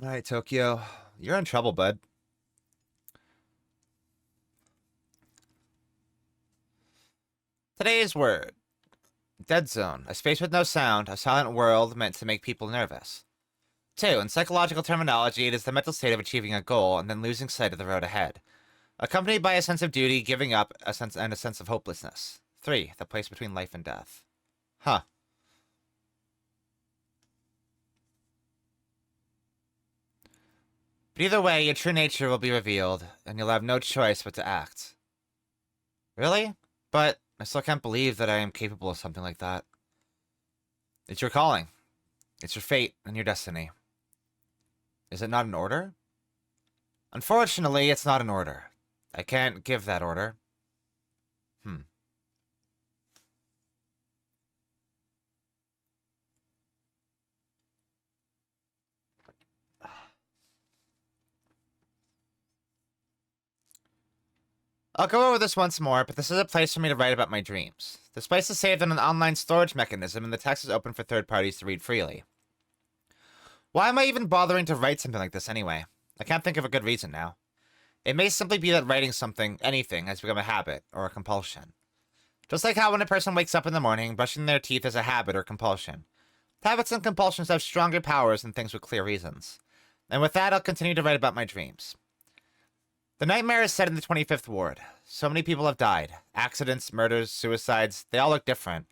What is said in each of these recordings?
Alright, Tokyo. You're in trouble, bud. Today's word. Dead zone. A space with no sound, a silent world meant to make people nervous. 2. In psychological terminology, it is the mental state of achieving a goal and then losing sight of the road ahead, accompanied by a sense of duty, giving up, and a sense of hopelessness. 3. The place between life and death. Huh. But either way, your true nature will be revealed, and you'll have no choice but to act. Really? But I still can't believe that I am capable of something like that. It's your calling. It's your fate and your destiny. Is it not an order? Unfortunately, it's not an order. I can't give that order. I'll go over this once more, but this is a place for me to write about my dreams. This place is saved in an online storage mechanism, and the text is open for third parties to read freely. Why am I even bothering to write something like this anyway? I can't think of a good reason now. It may simply be that writing something, anything, has become a habit, or a compulsion. Just like how when a person wakes up in the morning, brushing their teeth is a habit or compulsion. Habits and compulsions have stronger powers than things with clear reasons. And with that, I'll continue to write about my dreams. The nightmare is set in the 25th ward. So many people have died. Accidents, murders, suicides, they all look different.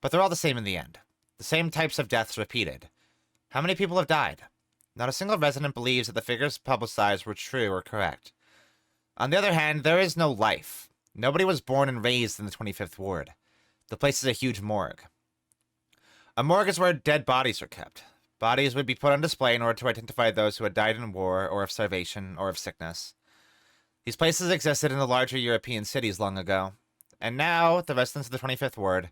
But they're all the same in the end. The same types of deaths repeated. How many people have died? Not a single resident believes that the figures publicized were true or correct. On the other hand, there is no life. Nobody was born and raised in the 25th ward. The place is a huge morgue. A morgue is where dead bodies are kept. Bodies would be put on display in order to identify those who had died in war, or of starvation, or of sickness. These places existed in the larger European cities long ago, and now the residents of the 25th ward,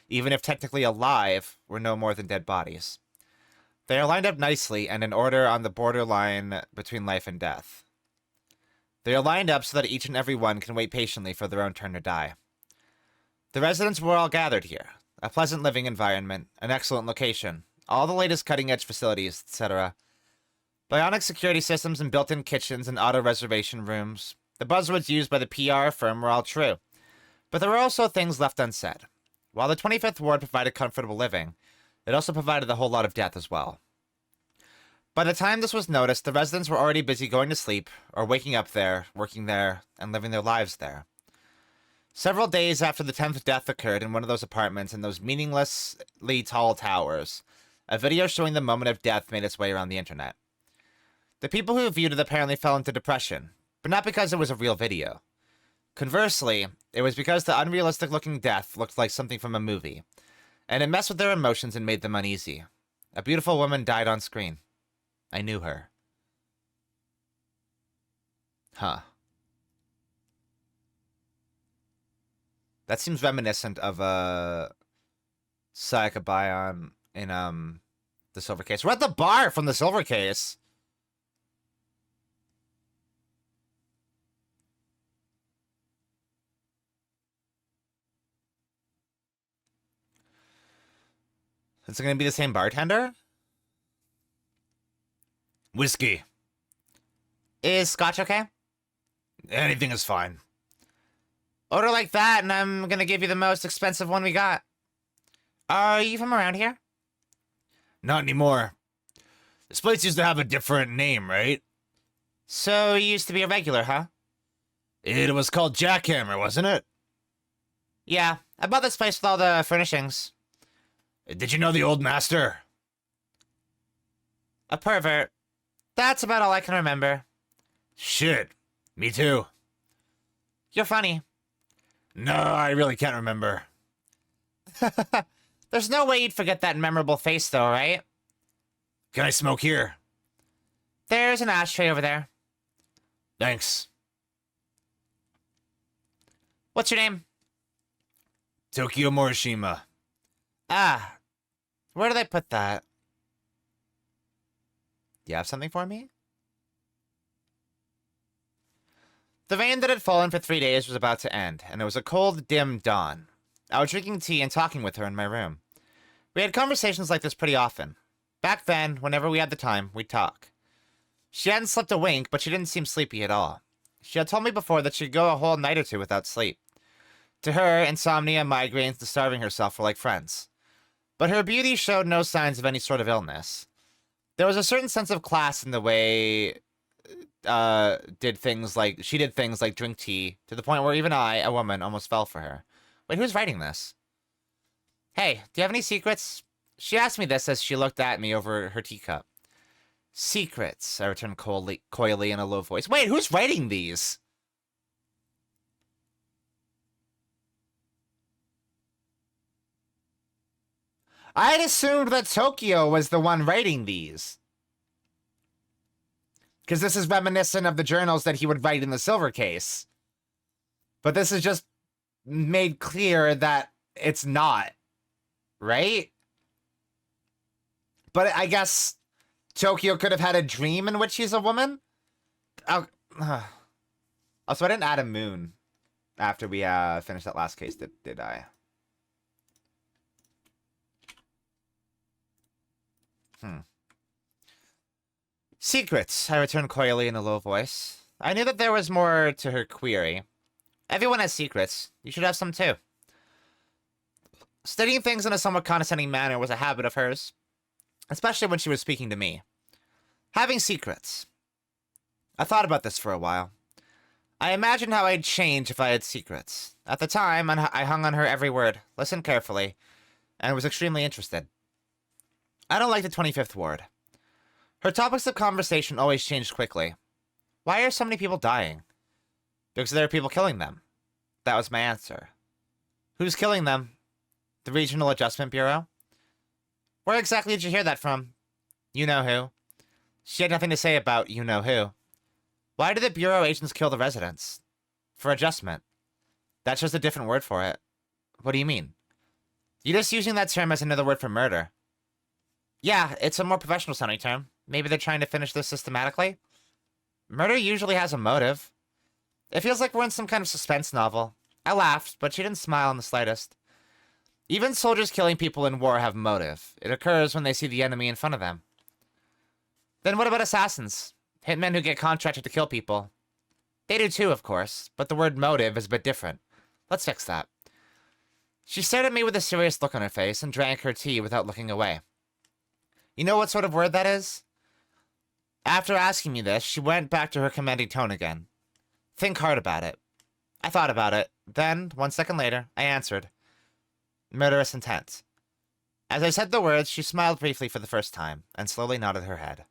even if technically alive, were no more than dead bodies. They are lined up nicely and in order on the borderline between life and death. They are lined up so that each and every one can wait patiently for their own turn to die. The residents were all gathered here. A pleasant living environment, an excellent location, all the latest cutting-edge facilities, etc. Bionic security systems and built-in kitchens and auto-reservation rooms. The buzzwords used by the PR firm were all true. But there were also things left unsaid. While the 25th ward provided comfortable living, it also provided a whole lot of death as well. By the time this was noticed, the residents were already busy going to sleep, or waking up there, working there, and living their lives there. Several days after the 10th death occurred in one of those apartments in those meaninglessly tall towers, a video showing the moment of death made its way around the internet. The people who viewed it apparently fell into depression, but not because it was a real video. Conversely, it was because the unrealistic-looking death looked like something from a movie, and it messed with their emotions and made them uneasy. A beautiful woman died on screen. I knew her. Huh. That seems reminiscent of Sayaka Bayon in the Silver Case. We're at the bar from the Silver Case. Is it going to be the same bartender? Whiskey. Is scotch okay? Anything is fine. Order like that, and I'm going to give you the most expensive one we got. Are you from around here? Not anymore. This place used to have a different name, right? So you used to be a regular, huh? It was called Jackhammer, wasn't it? Yeah, I bought this place with all the furnishings. Did you know the old master? A pervert. That's about all I can remember. Shit. Me too. You're funny. No, I really can't remember. There's no way you'd forget that memorable face, though, right? Can I smoke here? There's an ashtray over there. Thanks. What's your name? Tokyo Morishima. Ah. Where did I put that? Do you have something for me? The rain that had fallen for 3 days was about to end, and it was a cold, dim dawn. I was drinking tea and talking with her in my room. We had conversations like this pretty often. Back then, whenever we had the time, we'd talk. She hadn't slept a wink, but she didn't seem sleepy at all. She had told me before that she'd go a whole night or two without sleep. To her, insomnia, migraines, and starving herself were like friends. But her beauty showed no signs of any sort of illness. There was a certain sense of class in the way she did things like drink tea, to the point where even I, a woman, almost fell for her. Wait, who's writing this? Hey, do you have any secrets? She asked me this as she looked at me over her teacup. Secrets, I returned coyly in a low voice. Wait, who's writing these? I had assumed that Tokyo was the one writing these. Because this is reminiscent of the journals that he would write in the silver case. But this is just made clear that it's not. Right? But I guess Tokyo could have had a dream in which he's a woman? Oh, so I didn't add a moon after we finished that last case, did I? Secrets, I returned coyly in a low voice. I knew that there was more to her query. Everyone has secrets. You should have some too. Stating things in a somewhat condescending manner was a habit of hers, especially when she was speaking to me. Having secrets. I thought about this for a while. I imagined how I'd change if I had secrets. At the time, I hung on her every word, listened carefully, and was extremely interested. I don't like the 25th ward. Her topics of conversation always changed quickly. Why are so many people dying? Because there are people killing them. That was my answer. Who's killing them? The Regional Adjustment Bureau? Where exactly did you hear that from? You know who. She had nothing to say about you know who. Why do the Bureau agents kill the residents? For adjustment. That's just a different word for it. What do you mean? You're just using that term as another word for murder. Yeah, it's a more professional sounding term. Maybe they're trying to finish this systematically? Murder usually has a motive. It feels like we're in some kind of suspense novel. I laughed, but she didn't smile in the slightest. Even soldiers killing people in war have motive. It occurs when they see the enemy in front of them. Then what about assassins? Hitmen who get contracted to kill people. They do too, of course, but the word motive is a bit different. Let's fix that. She stared at me with a serious look on her face and drank her tea without looking away. You know what sort of word that is? After asking me this, she went back to her commanding tone again. Think hard about it. I thought about it. Then, 1 second later, I answered. Murderous intent. As I said the words, she smiled briefly for the first time, and slowly nodded her head.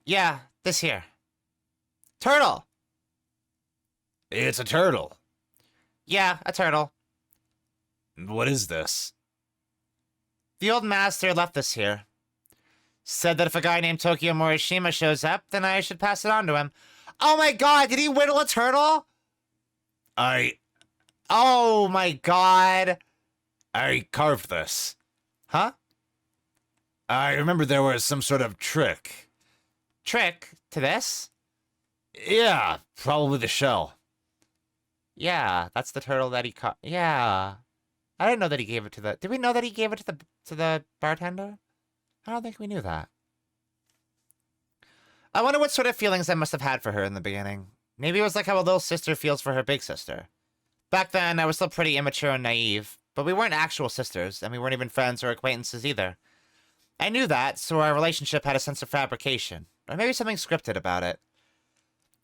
Yeah, this here. Turtle! It's a turtle. Yeah, a turtle. What is this? The old master left this here. Said that if a guy named Tokyo Morishima shows up, then I should pass it on to him. Oh my god, did he whittle a turtle? Oh my god. I carved this. Huh? I remember there was some sort of trick. Trick? To this? Yeah, probably the shell. Yeah, that's the turtle that he caught. Yeah. I didn't know that he gave it to the... Did we know that he gave it to the bartender? I don't think we knew that. I wonder what sort of feelings I must have had for her in the beginning. Maybe it was like how a little sister feels for her big sister. Back then, I was still pretty immature and naive, but we weren't actual sisters, and we weren't even friends or acquaintances either. I knew that, so our relationship had a sense of fabrication, or maybe something scripted about it.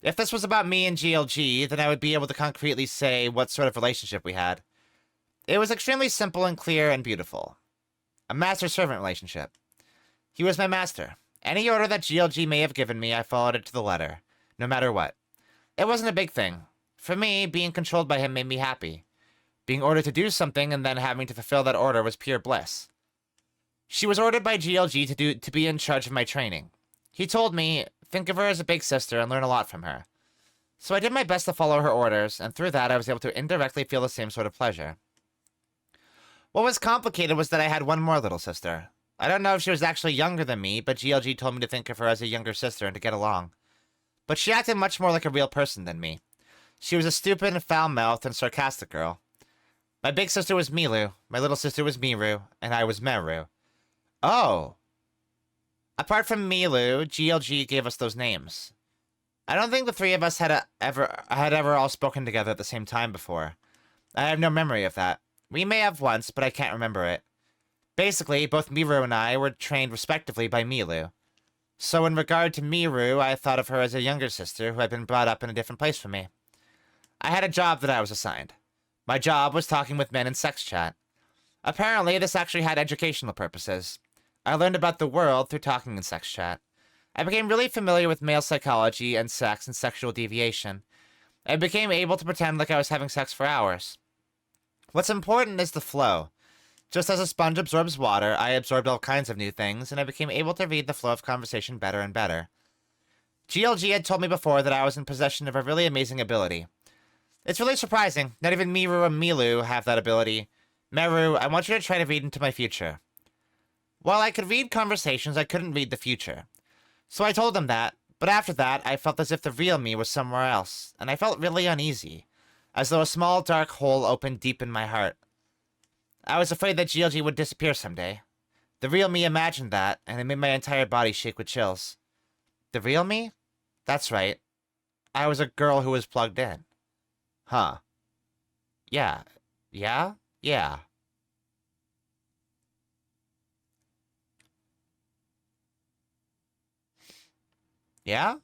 If this was about me and GLG, then I would be able to concretely say what sort of relationship we had. It was extremely simple and clear and beautiful. A master-servant relationship. He was my master. Any order that GLG may have given me, I followed it to the letter, no matter what. It wasn't a big thing. For me, being controlled by him made me happy. Being ordered to do something and then having to fulfill that order was pure bliss. She was ordered by GLG to be in charge of my training. He told me, think of her as a big sister and learn a lot from her. So I did my best to follow her orders, and through that I was able to indirectly feel the same sort of pleasure. What was complicated was that I had one more little sister. I don't know if she was actually younger than me, but GLG told me to think of her as a younger sister and to get along. but she acted much more like a real person than me. She was a stupid and foul-mouthed and sarcastic girl. My big sister was Milu, my little sister was Miru, and I was Meru. Oh. Apart from Milu, GLG gave us those names. I don't think the three of us had ever all spoken together at the same time before. I have no memory of that. We may have once, but I can't remember it. Basically, both Miru and I were trained respectively by Milu. So in regard to Miru, I thought of her as a younger sister who had been brought up in a different place from me. I had a job that I was assigned. My job was talking with men in sex chat. Apparently, this actually had educational purposes. I learned about the world through talking in sex chat. I became really familiar with male psychology and sex and sexual deviation. I became able to pretend like I was having sex for hours. What's important is the flow. Just as a sponge absorbs water, I absorbed all kinds of new things, and I became able to read the flow of conversation better and better. GLG had told me before that I was in possession of a really amazing ability. It's really surprising. Not even Miru and Milu have that ability. Meru, I want you to try to read into my future. While I could read conversations, I couldn't read the future. So I told him that, but after that, I felt as if the real me was somewhere else, and I felt really uneasy, as though a small dark hole opened deep in my heart. I was afraid that GLG would disappear someday. The real me imagined that, and it made my entire body shake with chills. The real me? That's right. I was a girl who was plugged in. Huh. Yeah. Yeah? Yeah. Yeah?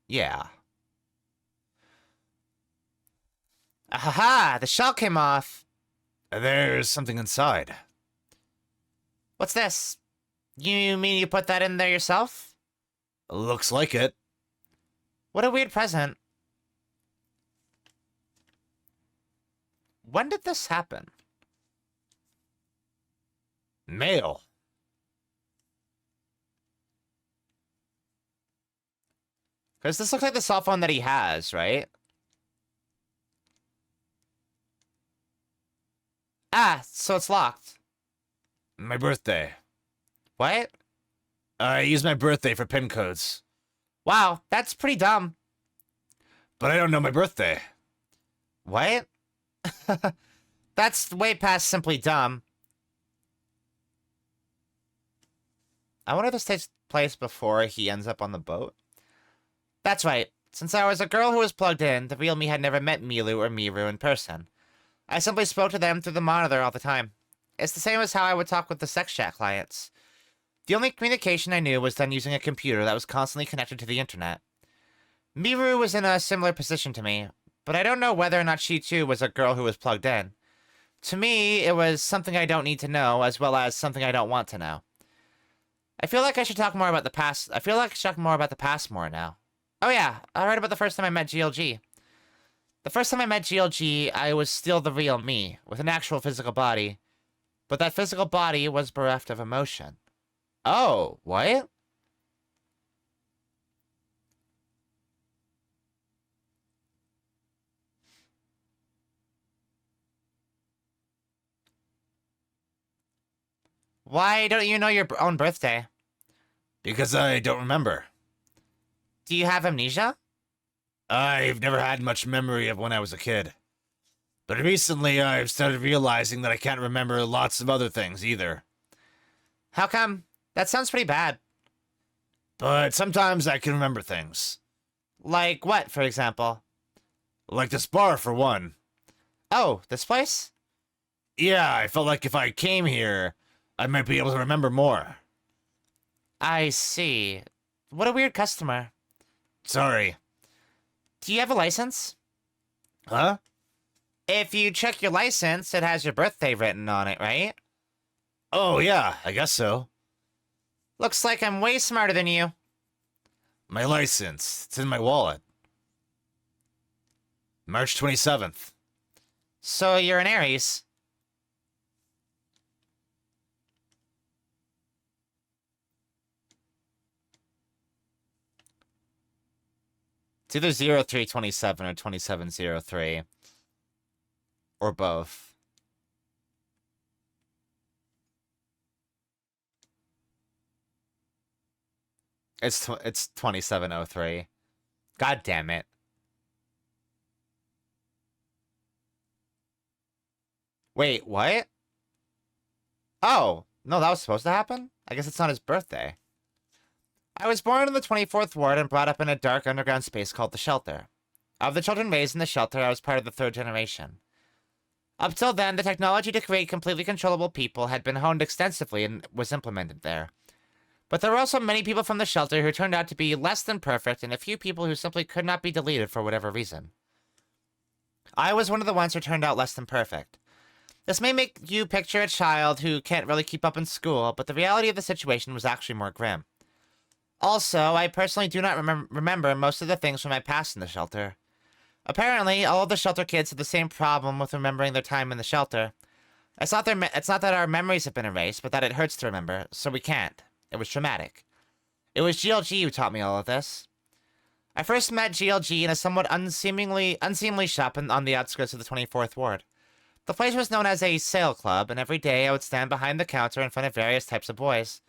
Yeah. Ahaha! The shell came off! There's something inside. What's this? You mean you put that in there yourself? Looks like it. What a weird present. When did this happen? Mail. Because this looks like the cell phone that he has, right? Ah, so it's locked. My birthday. What? I use my birthday for pin codes. Wow, that's pretty dumb. But I don't know my birthday. What? That's way past simply dumb. I wonder if this takes place before he ends up on the boat. That's right. Since I was a girl who was plugged in, the real me had never met Milu or Miru in person. I simply spoke to them through the monitor all the time. It's the same as how I would talk with the sex chat clients. The only communication I knew was done using a computer that was constantly connected to the internet. Miru was in a similar position to me, but I don't know whether or not she too was a girl who was plugged in. To me, it was something I don't need to know, as well as something I don't want to know. I feel like I should talk more about the past. I feel like I should talk more about the past more now. Oh yeah, I'll write about the first time I met GLG. The first time I met GLG, I was still the real me, with an actual physical body. But that physical body was bereft of emotion. Oh, what? Why don't you know your own birthday? Because I don't remember. Do you have amnesia? I've never had much memory of when I was a kid. But recently I've started realizing that I can't remember lots of other things either. How come? That sounds pretty bad. But sometimes I can remember things. Like what, for example? Like this bar, for one. Oh, this place? Yeah, I felt like if I came here, I might be able to remember more. I see. What a weird customer. Sorry. Do you have a license? Huh? If you check your license, it has your birthday written on it, right? Oh, yeah, I guess so. Looks like I'm way smarter than you. My license. It's in my wallet. March 27th. So you're an Aries. It's either 0327 or 2703. Or both. It's 2703. God damn it. Wait, what? Oh, no, that was supposed to happen? I guess it's not his birthday. I was born in the 24th Ward and brought up in a dark underground space called the Shelter. Of the children raised in the Shelter, I was part of the third generation. Up till then, the technology to create completely controllable people had been honed extensively and was implemented there. But there were also many people from the Shelter who turned out to be less than perfect, and a few people who simply could not be deleted for whatever reason. I was one of the ones who turned out less than perfect. This may make you picture a child who can't really keep up in school, but the reality of the situation was actually more grim. Also, I personally do not remember most of the things from my past in the Shelter. Apparently, all of the Shelter kids have the same problem with remembering their time in the Shelter. It's not that our memories have been erased, but that it hurts to remember, so we can't. It was traumatic. It was GLG who taught me all of this. I first met GLG in a somewhat unseemly shop on the outskirts of the 24th Ward. The place was known as a sale club, and every day I would stand behind the counter in front of various types of boys.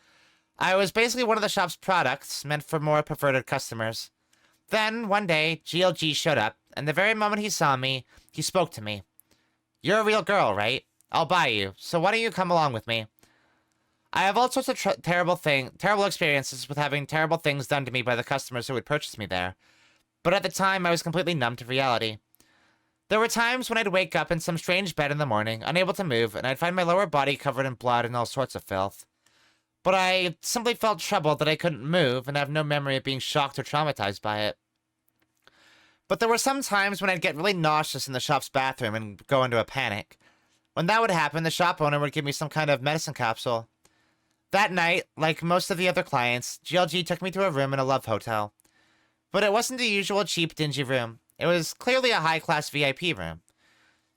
I was basically one of the shop's products, meant for more perverted customers. Then, one day, GLG showed up, and the very moment he saw me, he spoke to me. "You're a real girl, right? I'll buy you, so why don't you come along with me?" I have all sorts of terrible experiences with having terrible things done to me by the customers who would purchase me there. But at the time, I was completely numb to reality. There were times when I'd wake up in some strange bed in the morning, unable to move, and I'd find my lower body covered in blood and all sorts of filth. But I simply felt troubled that I couldn't move and have no memory of being shocked or traumatized by it. But there were some times when I'd get really nauseous in the shop's bathroom and go into a panic. When that would happen, the shop owner would give me some kind of medicine capsule. That night, like most of the other clients, GLG took me to a room in a love hotel. But it wasn't the usual cheap, dingy room. It was clearly a high-class VIP room.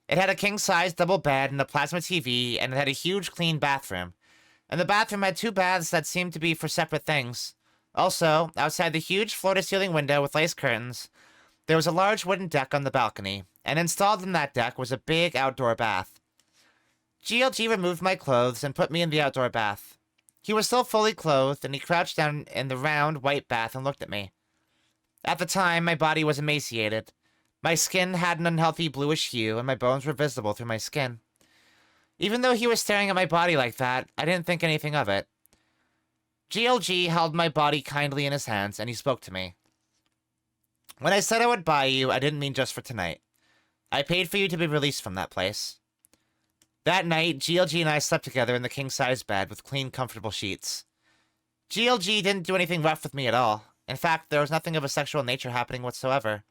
It had a king-size double bed and a plasma TV, and it had a huge, clean bathroom. And the bathroom had 2 baths that seemed to be for separate things. Also, outside the huge floor-to-ceiling window with lace curtains, there was a large wooden deck on the balcony, and installed in that deck was a big outdoor bath. GLG removed my clothes and put me in the outdoor bath. He was still fully clothed, and he crouched down in the round, white bath and looked at me. At the time, my body was emaciated. My skin had an unhealthy bluish hue, and my bones were visible through my skin. Even though he was staring at my body like that, I didn't think anything of it. GLG held my body kindly in his hands, and he spoke to me. "When I said I would buy you, I didn't mean just for tonight. I paid for you to be released from that place." That night, GLG and I slept together in the king-size bed with clean, comfortable sheets. GLG didn't do anything rough with me at all. In fact, there was nothing of a sexual nature happening whatsoever.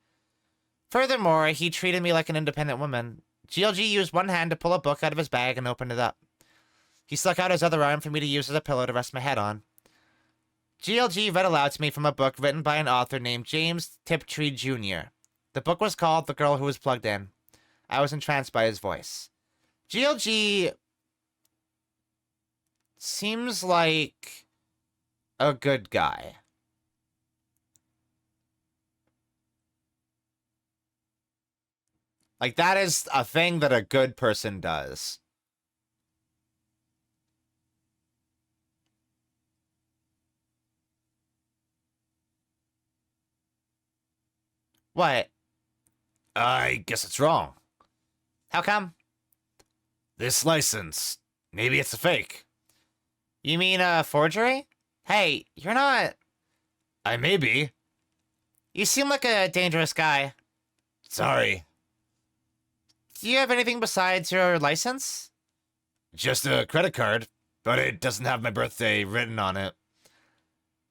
Furthermore, he treated me like an independent woman. GLG used one hand to pull a book out of his bag and opened it up. He stuck out his other arm for me to use as a pillow to rest my head on. GLG read aloud to me from a book written by an author named James Tiptree Jr. The book was called The Girl Who Was Plugged In. I was entranced by his voice. GLG seems like a good guy. Like, that is a thing that a good person does. What? I guess it's wrong. How come? This license, maybe it's a fake. You mean a forgery? Hey, you're not... I may be. You seem like a dangerous guy. Sorry. Do you have anything besides your license? Just a credit card, but it doesn't have my birthday written on it.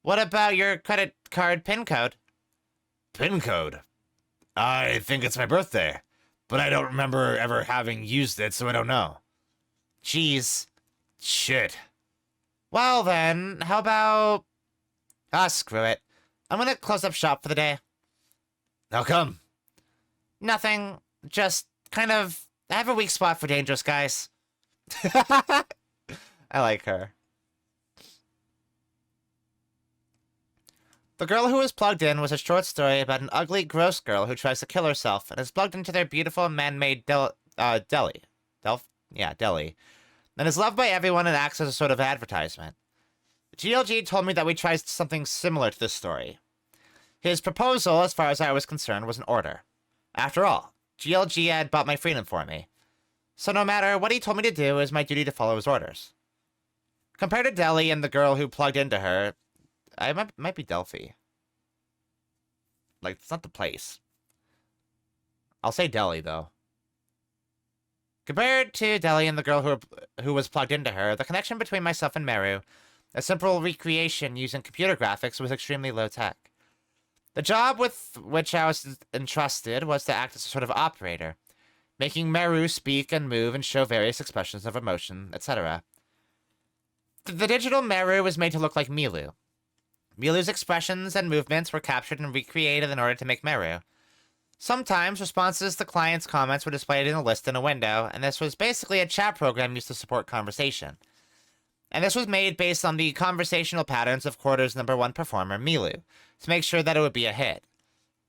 What about your credit card PIN code? PIN code? I think it's my birthday, but I don't remember ever having used it, so I don't know. Jeez. Shit. Well then, how about... screw it. I'm gonna close up shop for the day. How come? Nothing. Just kind of... I have a weak spot for dangerous guys. I like her. The Girl Who Was Plugged In was a short story about an ugly, gross girl who tries to kill herself and is plugged into their beautiful man-made deli, and is loved by everyone and acts as a sort of advertisement. GLG told me that we tried something similar to this story. His proposal, as far as I was concerned, was an order. After all, GLG had bought my freedom for me. So no matter what he told me to do, it was my duty to follow his orders. Compared to Deli and the girl who plugged into her, I might be Delphi. Like, it's not the place. I'll say Deli, though. Compared to Deli and the girl who was plugged into her, the connection between myself and Meru, a simple recreation using computer graphics, was extremely low-tech. The job with which I was entrusted was to act as a sort of operator, making Meru speak and move and show various expressions of emotion, etc. The digital Meru was made to look like Milu. Milu's expressions and movements were captured and recreated in order to make Meru. Sometimes, responses to clients' comments were displayed in a list in a window, and this was basically a chat program used to support conversation. And this was made based on the conversational patterns of Quarter's #1 performer, Milu, to make sure that it would be a hit.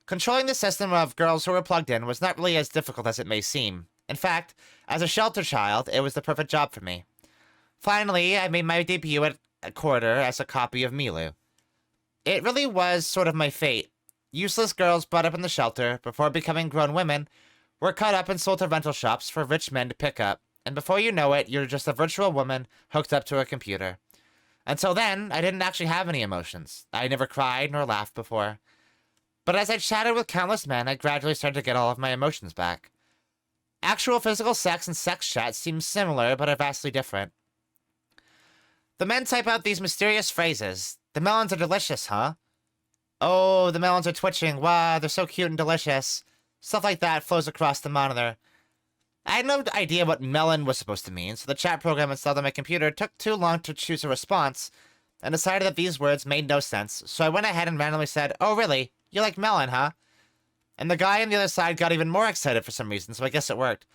Controlling the system of girls who were plugged in was not really as difficult as it may seem. In fact, as a shelter child, it was the perfect job for me. Finally, I made my debut at Quarter as a copy of Milu. It really was sort of my fate. Useless girls brought up in the shelter, before becoming grown women, were cut up and sold to rental shops for rich men to pick up, and before you know it, you're just a virtual woman hooked up to a computer. Until then, I didn't actually have any emotions. I never cried nor laughed before. But as I chatted with countless men, I gradually started to get all of my emotions back. Actual physical sex and sex chat seem similar, but are vastly different. The men type out these mysterious phrases. The melons are delicious, huh? Oh, the melons are twitching. Wow, they're so cute and delicious. Stuff like that flows across the monitor. I had no idea what melon was supposed to mean, so the chat program installed on my computer took too long to choose a response, and decided that these words made no sense, so I went ahead and randomly said, "Oh, really? You like melon, huh?" And the guy on the other side got even more excited for some reason, so I guess it worked.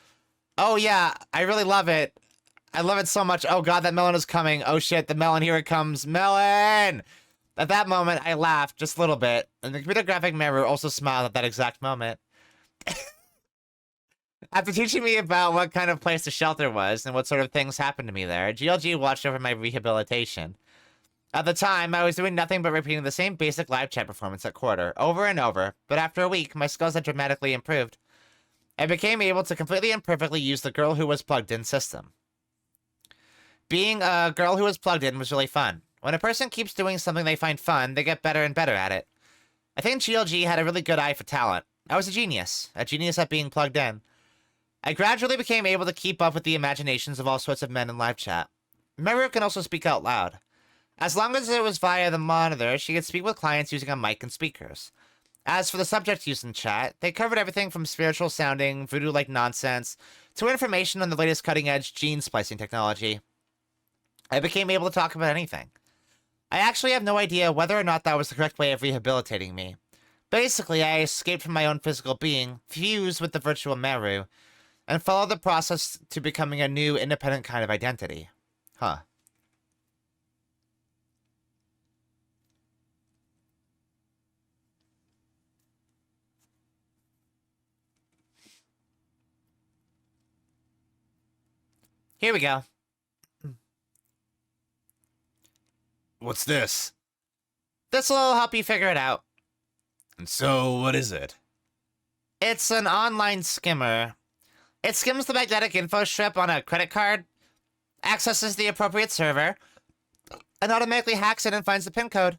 "Oh, yeah, I really love it. I love it so much. Oh, God, that melon is coming. Oh, shit, the melon, here it comes. Melon!" At that moment, I laughed just a little bit, and the computer graphic mirror also smiled at that exact moment. After teaching me about what kind of place the shelter was and what sort of things happened to me there, GLG watched over my rehabilitation. At the time, I was doing nothing but repeating the same basic live chat performance at Quarter, over and over, but after a week, my skills had dramatically improved. I became able to completely and perfectly use the girl who was plugged in system. Being a girl who was plugged in was really fun. When a person keeps doing something they find fun, they get better and better at it. I think GLG had a really good eye for talent. I was a genius at being plugged in. I gradually became able to keep up with the imaginations of all sorts of men in live chat. Meru can also speak out loud. As long as it was via the monitor, she could speak with clients using a mic and speakers. As for the subjects used in chat, they covered everything from spiritual-sounding, voodoo-like nonsense, to information on the latest cutting-edge gene splicing technology. I became able to talk about anything. I actually have no idea whether or not that was the correct way of rehabilitating me. Basically, I escaped from my own physical being, fused with the virtual Meru, and followed the process to becoming a new, independent kind of identity. Huh. Here we go. What's this? This'll help you figure it out. And so, what is it? It's an online skimmer. It skims the magnetic info strip on a credit card, accesses the appropriate server, and automatically hacks it and finds the PIN code.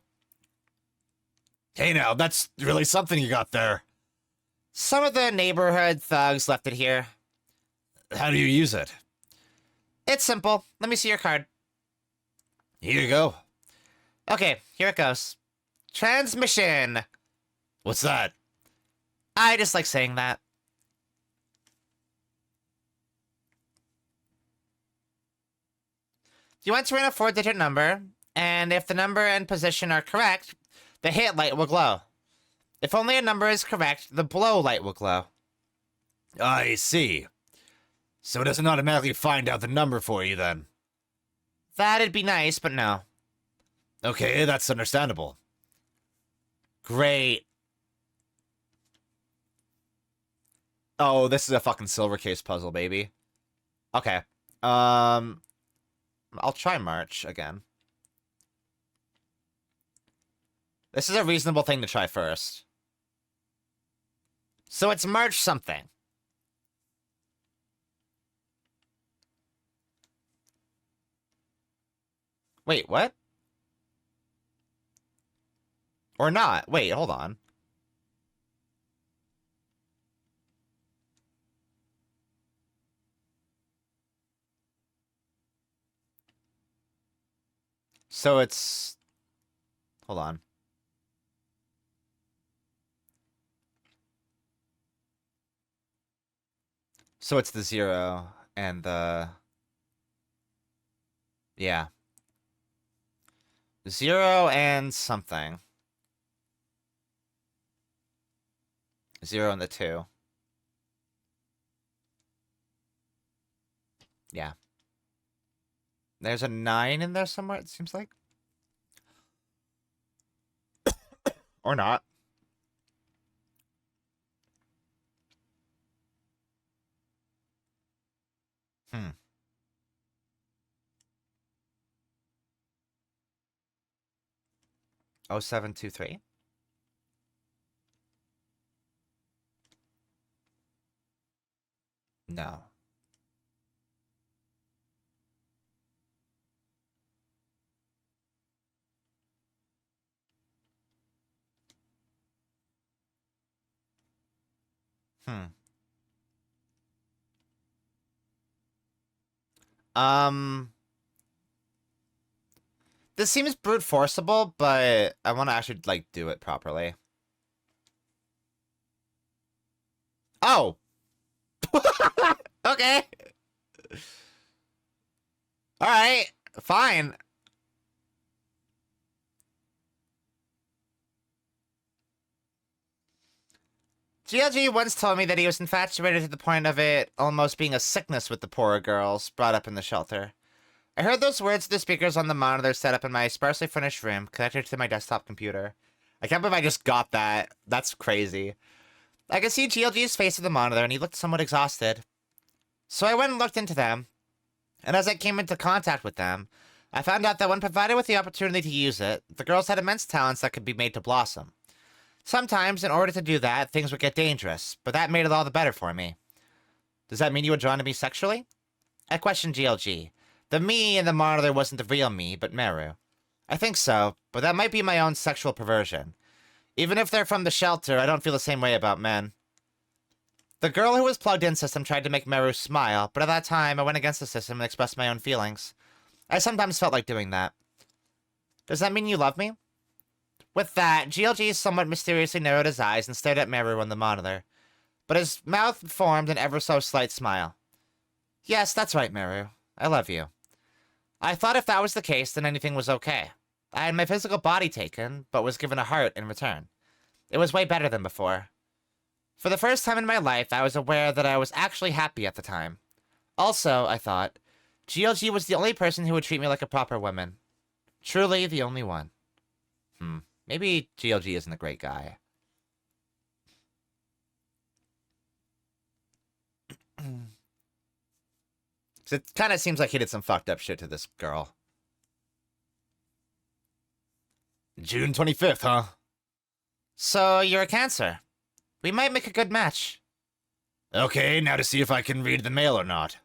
Hey now, that's really something you got there. Some of the neighborhood thugs left it here. How do you use it? It's simple. Let me see your card. Here you go. Okay, here it goes. Transmission. What's that? I just like saying that. You enter in a 4-digit number, and if the number and position are correct, the hit light will glow. If only a number is correct, the blow light will glow. I see. So it doesn't automatically find out the number for you, then? That'd be nice, but no. Okay, that's understandable. Great. Oh, this is a fucking silver case puzzle, baby. Okay. I'll try March again. This is a reasonable thing to try first. So it's March something. Wait, what? Or not. Wait, hold on. So it's... Hold on. So it's the 0 and the... Yeah. 0 and something. 0 and the 2. Yeah. There's a 9 in there somewhere, it seems like. Or not. Hmm. Oh, 723? No. Hmm. This seems brute forceable, but I want to actually, like, do it properly. Oh! Okay. Alright. Fine. GLG once told me that he was infatuated to the point of it almost being a sickness with the poorer girls brought up in the shelter. I heard those words through the speakers on the monitor set up in my sparsely furnished room, connected to my desktop computer. I can't believe I just got that. That's crazy. I could see GLG's face at the monitor, and he looked somewhat exhausted. So I went and looked into them, and as I came into contact with them, I found out that when provided with the opportunity to use it, the girls had immense talents that could be made to blossom. Sometimes, in order to do that, things would get dangerous, but that made it all the better for me. Does that mean you were drawn to me sexually? I questioned GLG. The me in the monitor wasn't the real me, but Meru. I think so, but that might be my own sexual perversion. Even if they're from the shelter, I don't feel the same way about men. The girl who was plugged in system tried to make Meru smile, but at that time I went against the system and expressed my own feelings. I sometimes felt like doing that. Does that mean you love me? With that, GLG somewhat mysteriously narrowed his eyes and stared at Meru on the monitor, but his mouth formed an ever so slight smile. Yes, that's right, Meru. I love you. I thought if that was the case, then anything was okay. I had my physical body taken, but was given a heart in return. It was way better than before. For the first time in my life, I was aware that I was actually happy at the time. Also, I thought, GLG was the only person who would treat me like a proper woman. Truly the only one. Maybe GLG isn't a great guy. It kind of seems like he did some fucked up shit to this girl. June 25th, huh? So, you're a Cancer. We might make a good match. Okay, now to see if I can read the mail or not.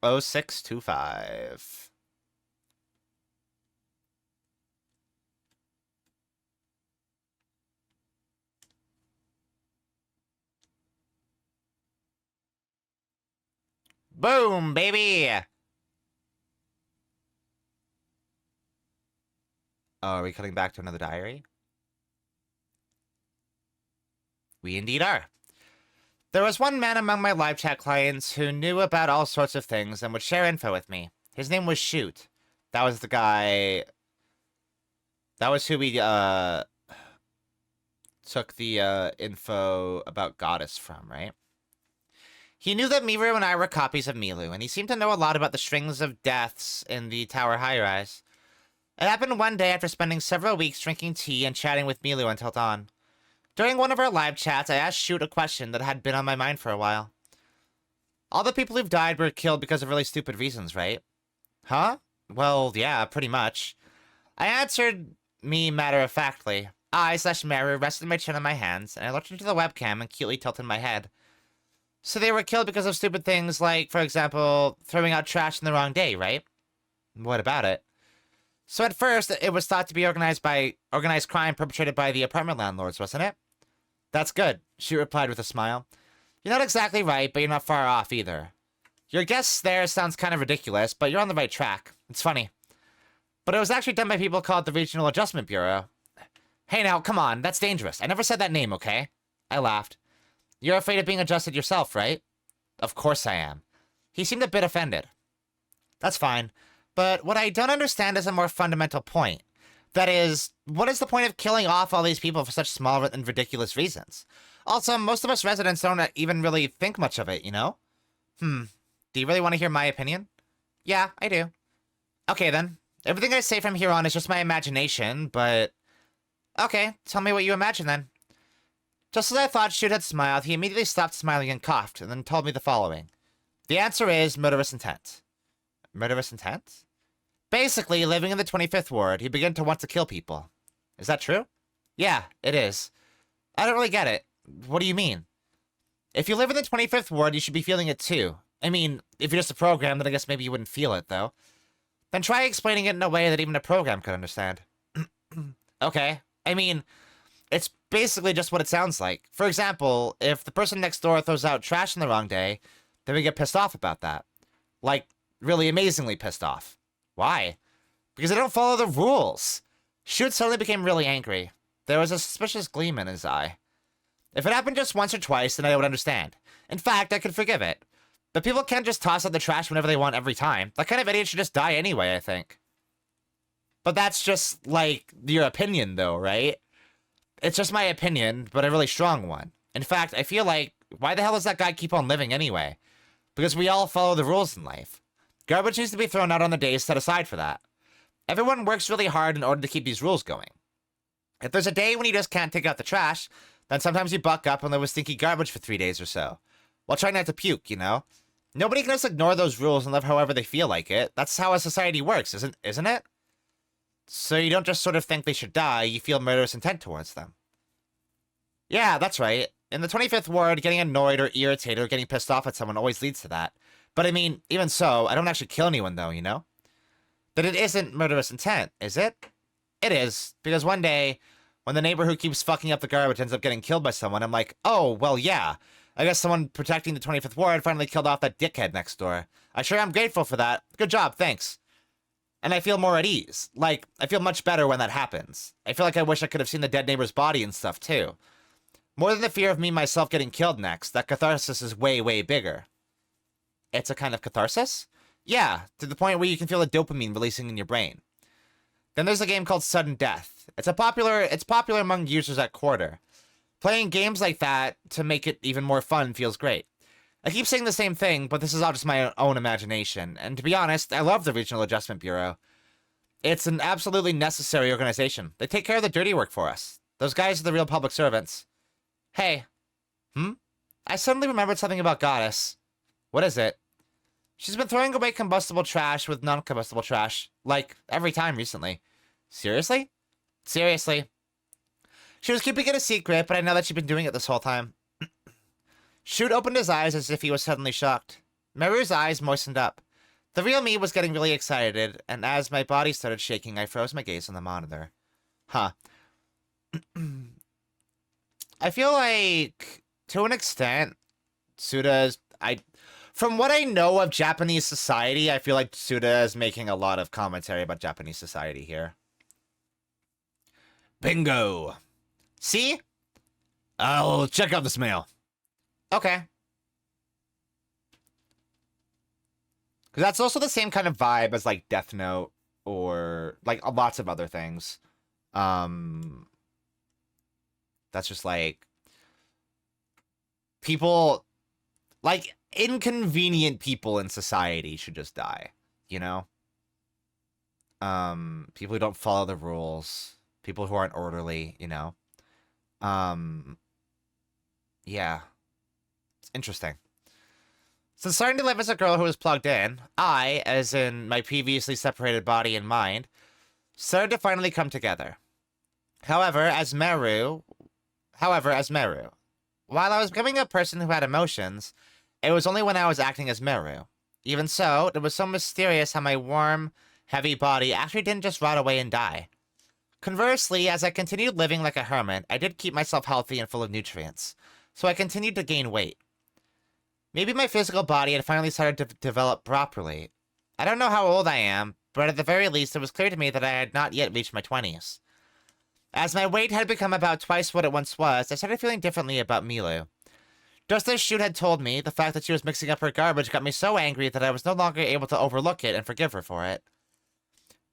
0625. Boom, baby! Oh, are we cutting back to another diary? We indeed are. There was one man among my live chat clients who knew about all sorts of things and would share info with me. His name was Shoot. That was the guy... That was who we, took the, info about Goddess from, right? He knew that Miru and I were copies of Milu, and he seemed to know a lot about the strings of deaths in the tower high-rise. It happened one day after spending several weeks drinking tea and chatting with Milu until dawn. During one of our live chats, I asked Shoot a question that had been on my mind for a while. All the people who've died were killed because of really stupid reasons, right? Huh? Well, yeah, pretty much. I answered me matter-of-factly. I/Mary rested my chin on my hands, and I looked into the webcam and cutely tilted my head. So they were killed because of stupid things like, for example, throwing out trash on the wrong day, right? What about it? So at first, it was thought to be organized crime perpetrated by the apartment landlords, wasn't it? That's good, she replied with a smile. You're not exactly right, but you're not far off either. Your guess there sounds kind of ridiculous, but you're on the right track. It's funny. But it was actually done by people called the Regional Adjustment Bureau. Hey now, come on, that's dangerous. I never said that name, okay? I laughed. You're afraid of being adjusted yourself, right? Of course I am. He seemed a bit offended. That's fine. But what I don't understand is a more fundamental point. That is, what is the point of killing off all these people for such small and ridiculous reasons? Also, most of us residents don't even really think much of it, you know? Do you really want to hear my opinion? Yeah, I do. Okay, then. Everything I say from here on is just my imagination, but... Okay, tell me what you imagine, then. Just as I thought Shoot had smiled, he immediately stopped smiling and coughed, and then told me the following. The answer is murderous intent. Murderous intent? Basically, living in the 25th ward, he began to want to kill people. Is that true? Yeah, it is. I don't really get it. What do you mean? If you live in the 25th ward, you should be feeling it too. I mean, if you're just a program, then I guess maybe you wouldn't feel it, though. Then try explaining it in a way that even a program could understand. Okay. I mean, it's basically just what it sounds like. For example, if the person next door throws out trash on the wrong day, then we get pissed off about that. Like, really amazingly pissed off. Why? Because they don't follow the rules. Shoot suddenly became really angry. There was a suspicious gleam in his eye. If it happened just once or twice, then I would understand. In fact, I could forgive it. But people can't just toss out the trash whenever they want every time. That kind of idiot should just die anyway, I think. But that's just, like, your opinion, though, right? It's just my opinion, but a really strong one. In fact, I feel like, why the hell does that guy keep on living anyway? Because we all follow the rules in life. Garbage needs to be thrown out on the days set aside for that. Everyone works really hard in order to keep these rules going. If there's a day when you just can't take out the trash, then sometimes you buck up and live with stinky garbage for 3 days or so. While trying not to puke, you know? Nobody can just ignore those rules and live however they feel like it. That's how a society works, isn't it? So you don't just sort of think they should die, you feel murderous intent towards them. Yeah, that's right. In the 25th ward, getting annoyed or irritated or getting pissed off at someone always leads to that. But I mean, even so, I don't actually kill anyone though, you know? But it isn't murderous intent, is it? It is, because one day, when the neighbor who keeps fucking up the garbage ends up getting killed by someone, I'm like, oh, well, yeah. I guess someone protecting the 25th ward finally killed off that dickhead next door. I sure am grateful for that. Good job, thanks. And I feel more at ease. Like, I feel much better when that happens. I feel like I wish I could have seen the dead neighbor's body and stuff, too. More than the fear of me myself getting killed next, that catharsis is way, way bigger. It's a kind of catharsis? Yeah, to the point where you can feel the dopamine releasing in your brain. Then there's a game called Sudden Death. It's popular among users at Quarter. Playing games like that to make it even more fun feels great. I keep saying the same thing, but this is all just my own imagination. And to be honest, I love the Regional Adjustment Bureau. It's an absolutely necessary organization. They take care of the dirty work for us. Those guys are the real public servants. Hey. I suddenly remembered something about Goddess. What is it? She's been throwing away combustible trash with non-combustible trash, like, every time recently. Seriously? Seriously. She was keeping it a secret, but I know that she'd been doing it this whole time. Shoot opened his eyes as if he was suddenly shocked. Meru's eyes moistened up. The real me was getting really excited, and as my body started shaking, I froze my gaze on the monitor. Huh. I feel like, to an extent, Suda's... From what I know of Japanese society, I feel like Suda is making a lot of commentary about Japanese society here. Bingo. See? I'll check out this mail. Okay. Because that's also the same kind of vibe as, like, Death Note or, like, lots of other things. That's just, like... People... Like, inconvenient people in society should just die, you know? People who don't follow the rules. People who aren't orderly, you know? Yeah. It's interesting. Since starting to live as a girl who was plugged in, I, as in my previously separated body and mind, started to finally come together. However, as Meru, while I was becoming a person who had emotions, it was only when I was acting as Meru. Even so, it was so mysterious how my warm, heavy body actually didn't just rot away and die. Conversely, as I continued living like a hermit, I did keep myself healthy and full of nutrients, so I continued to gain weight. Maybe my physical body had finally started to develop properly. I don't know how old I am, but at the very least it was clear to me that I had not yet reached my 20s. As my weight had become about twice what it once was, I started feeling differently about Milu. Just as Shute had told me, the fact that she was mixing up her garbage got me so angry that I was no longer able to overlook it and forgive her for it.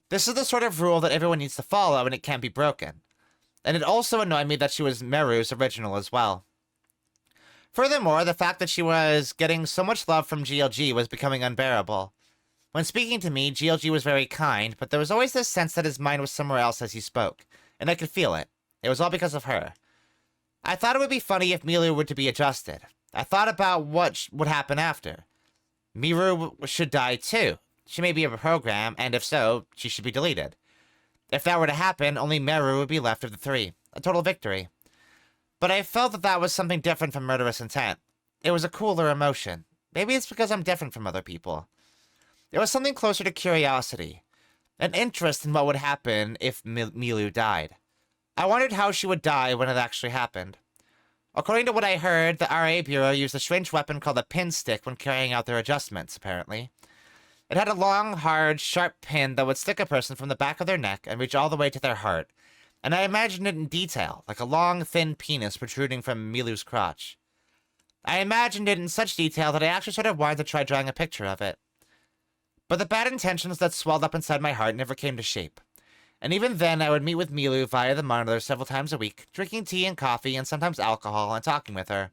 This is the sort of rule that everyone needs to follow and it can't be broken. And it also annoyed me that she was Meru's original as well. Furthermore, the fact that she was getting so much love from GLG was becoming unbearable. When speaking to me, GLG was very kind, but there was always this sense that his mind was somewhere else as he spoke, and I could feel it. It was all because of her. I thought it would be funny if Milu were to be adjusted. I thought about what would happen after. Miru should die too. She may be a program, and if so, she should be deleted. If that were to happen, only Meru would be left of the three. A total victory. But I felt that that was something different from murderous intent. It was a cooler emotion. Maybe it's because I'm different from other people. It was something closer to curiosity. An interest in what would happen if Milu died. I wondered how she would die when it actually happened. According to what I heard, the RA Bureau used a strange weapon called a pin stick when carrying out their adjustments, apparently. It had a long, hard, sharp pin that would stick a person from the back of their neck and reach all the way to their heart. And I imagined it in detail, like a long, thin penis protruding from Milu's crotch. I imagined it in such detail that I actually sort of wanted to try drawing a picture of it. But the bad intentions that swelled up inside my heart never came to shape. And even then, I would meet with Milu via the monitor several times a week, drinking tea and coffee and sometimes alcohol and talking with her.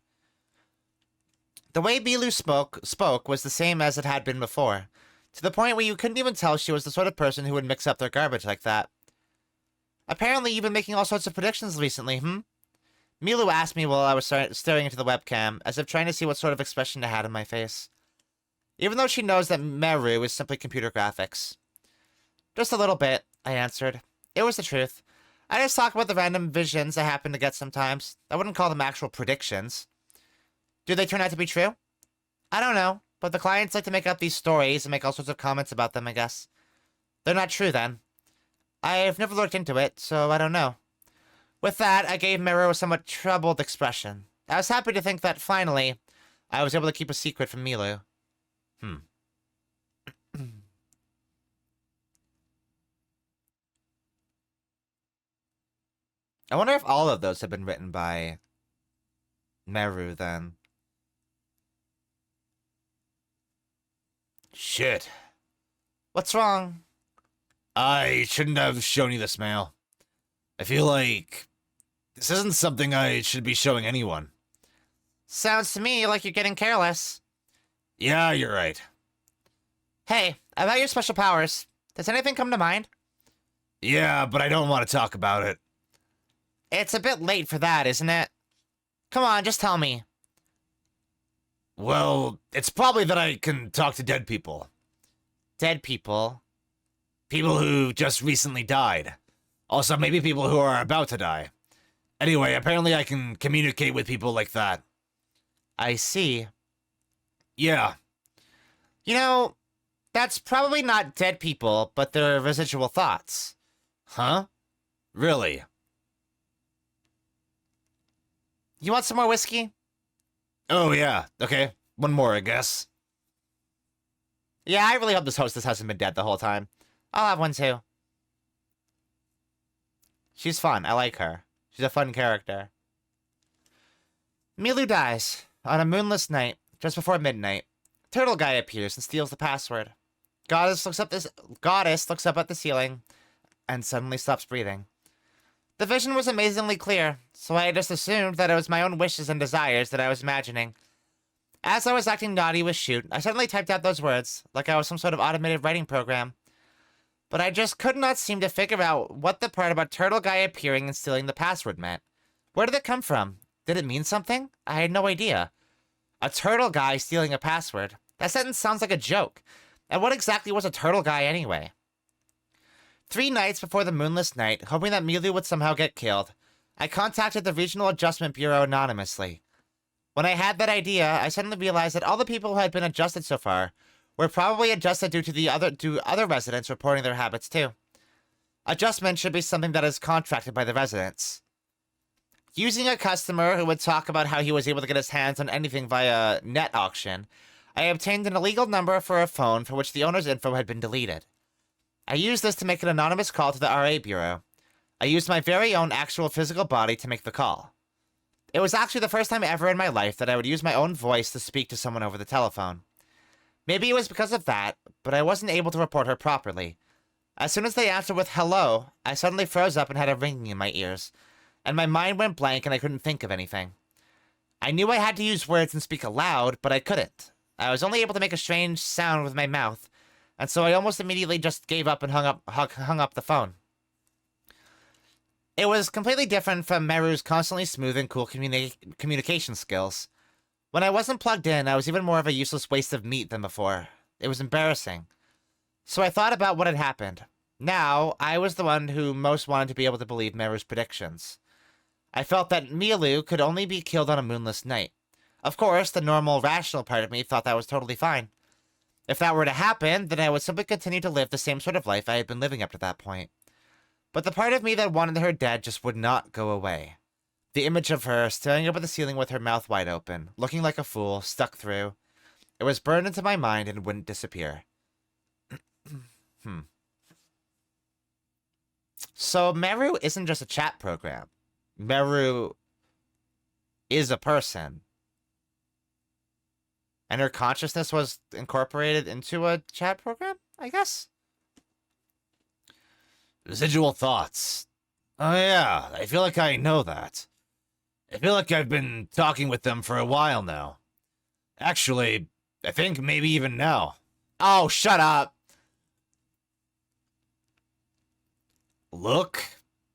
The way Milu spoke was the same as it had been before, to the point where you couldn't even tell she was the sort of person who would mix up their garbage like that. Apparently, you've been making all sorts of predictions recently, Milu asked me while I was staring into the webcam, as if trying to see what sort of expression I had in my face. Even though she knows that Meru is simply computer graphics. Just a little bit, I answered. It was the truth. I just talk about the random visions I happen to get sometimes. I wouldn't call them actual predictions. Do they turn out to be true? I don't know, but the clients like to make up these stories and make all sorts of comments about them, I guess. They're not true, then. I've never looked into it, so I don't know. With that, I gave Meru a somewhat troubled expression. I was happy to think that, finally, I was able to keep a secret from Milu. I wonder if all of those have been written by Meru, then. Shit. What's wrong? I shouldn't have shown you this mail. I feel like this isn't something I should be showing anyone. Sounds to me like you're getting careless. Yeah, you're right. Hey, about your special powers, does anything come to mind? Yeah, but I don't want to talk about it. It's a bit late for that, isn't it? Come on, just tell me. Well, it's probably that I can talk to dead people. Dead people? People who just recently died. Also, maybe people who are about to die. Anyway, apparently I can communicate with people like that. I see. Yeah. You know, that's probably not dead people, but their residual thoughts. Huh? Really? You want some more whiskey? Oh, yeah. Okay. One more, I guess. Yeah, I really hope this hostess hasn't been dead the whole time. I'll have one too. She's fun. I like her. She's a fun character. Milu dies. On a moonless night, just before midnight, Turtle Guy appears and steals the password. Goddess looks up at the ceiling and suddenly stops breathing. The vision was amazingly clear, so I just assumed that it was my own wishes and desires that I was imagining. As I was acting naughty with Shoot, I suddenly typed out those words, like I was some sort of automated writing program. But I just could not seem to figure out what the part about Turtle Guy appearing and stealing the password meant. Where did it come from? Did it mean something? I had no idea. A turtle guy stealing a password. That sentence sounds like a joke. And what exactly was a turtle guy anyway? 3 nights before the moonless night, hoping that Milu would somehow get killed, I contacted the Regional Adjustment Bureau anonymously. When I had that idea, I suddenly realized that all the people who had been adjusted so far were probably adjusted due to other residents reporting their habits too. Adjustment should be something that is contracted by the residents. Using a customer who would talk about how he was able to get his hands on anything via net auction, I obtained an illegal number for a phone for which the owner's info had been deleted. I used this to make an anonymous call to the RA Bureau. I used my very own actual physical body to make the call. It was actually the first time ever in my life that I would use my own voice to speak to someone over the telephone. Maybe it was because of that, but I wasn't able to report her properly. As soon as they answered with hello, I suddenly froze up and had a ringing in my ears, and my mind went blank and I couldn't think of anything. I knew I had to use words and speak aloud, but I couldn't. I was only able to make a strange sound with my mouth, and so I almost immediately just gave up and hung up the phone. It was completely different from Meru's constantly smooth and cool communication skills. When I wasn't plugged in, I was even more of a useless waste of meat than before. It was embarrassing. So I thought about what had happened. Now, I was the one who most wanted to be able to believe Meru's predictions. I felt that Milu could only be killed on a moonless night. Of course, the normal, rational part of me thought that was totally fine. If that were to happen, then I would simply continue to live the same sort of life I had been living up to that point. But the part of me that wanted her dead just would not go away. The image of her staring up at the ceiling with her mouth wide open, looking like a fool, stuck through. It was burned into my mind and wouldn't disappear. So Meru isn't just a chat program. Meru is a person. And her consciousness was incorporated into a chat program, I guess? Residual thoughts. Oh yeah, I feel like I know that. I feel like I've been talking with them for a while now. Actually, I think maybe even now. Oh, shut up. Look?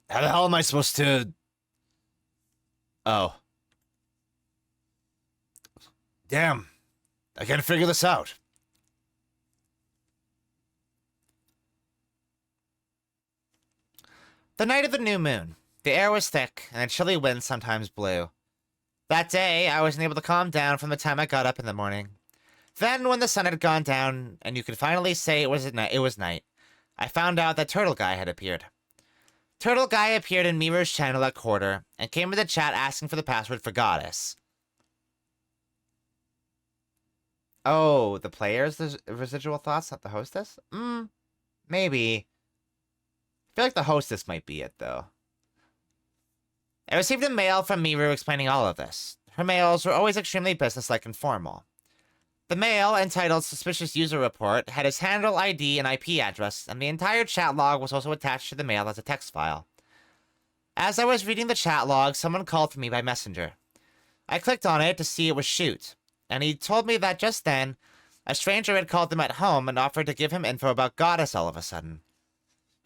How the hell am I supposed to... Oh. Damn. I can't figure this out. The night of the new moon. The air was thick, and a chilly wind sometimes blew. That day, I wasn't able to calm down from the time I got up in the morning. Then, when the sun had gone down, and you could finally say it was night, I found out that Turtle Guy had appeared. Turtle Guy appeared in Miru's channel at quarter, and came into chat asking for the password for Goddess. Oh, the player's the residual thoughts, not the hostess? Maybe. I feel like the hostess might be it, though. I received a mail from Miru explaining all of this. Her mails were always extremely businesslike and formal. The mail, entitled Suspicious User Report, had his handle ID and IP address, and the entire chat log was also attached to the mail as a text file. As I was reading the chat log, someone called for me by messenger. I clicked on it to see it was Shoot, and he told me that just then, a stranger had called him at home and offered to give him info about Goddess all of a sudden.